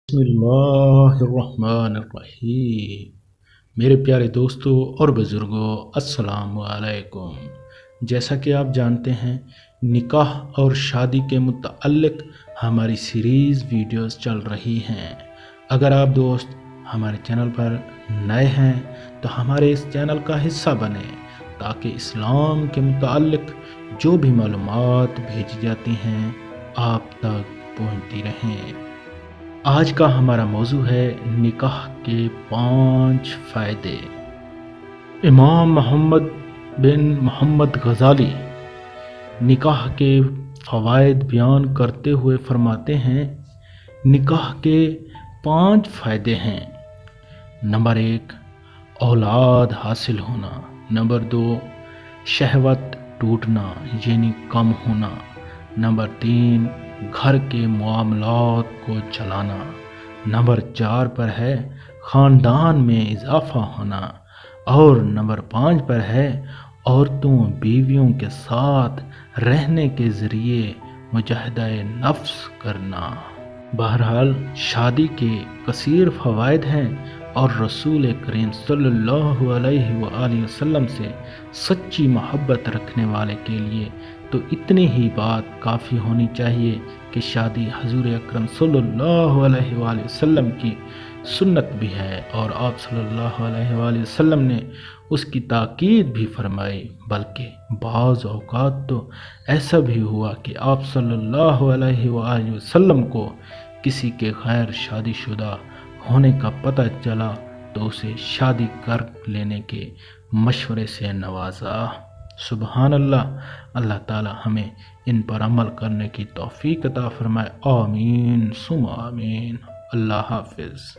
بسم اللہ الرحمن الرحیم۔ میرے پیارے دوستوں اور بزرگوں، السلام علیکم۔ جیسا کہ آپ جانتے ہیں، نکاح اور شادی کے متعلق ہماری سیریز ویڈیوز چل رہی ہیں۔ اگر آپ دوست ہمارے چینل پر نئے ہیں تو ہمارے اس چینل کا حصہ بنیں تاکہ اسلام کے متعلق جو بھی معلومات بھیجی جاتی ہیں آپ تک پہنچتی رہیں۔ آج کا ہمارا موضوع ہے نکاح کے 5 فائدے۔ امام محمد بن محمد غزالی نکاح کے فوائد بیان کرتے ہوئے فرماتے ہیں، نکاح کے 5 فائدے ہیں۔ نمبر 1، اولاد حاصل ہونا۔ نمبر 2، شہوت ٹوٹنا یعنی کم ہونا۔ نمبر 3، گھر کے معاملات کو چلانا۔ نمبر 4 پر ہے خاندان میں اضافہ ہونا، اور نمبر 5 پر ہے عورتوں بیویوں کے ساتھ رہنے کے ذریعے مجاہدہ نفس کرنا۔ بہرحال شادی کے کثیر فوائد ہیں، اور رسول کریم صلی اللہ علیہ وآلہ وسلم سے سچی محبت رکھنے والے کے لیے تو اتنی ہی بات کافی ہونی چاہیے کہ شادی حضور اکرم صلی اللہ علیہ وآلہ وسلم کی سنت بھی ہے، اور آپ صلی اللہ علیہ وآلہ وسلم نے اس کی تاکید بھی فرمائی۔ بلکہ بعض اوقات تو ایسا بھی ہوا کہ آپ صلی اللہ علیہ وآلہ وسلم کو کسی کے غیر شادی شدہ ہونے کا پتہ چلا تو اسے شادی کر لینے کے مشورے سے نوازا۔ سبحان اللہ۔ اللہ تعالی ہمیں ان پر عمل کرنے کی توفیق عطا فرمائے۔ آمین ثم آمین۔ اللہ حافظ۔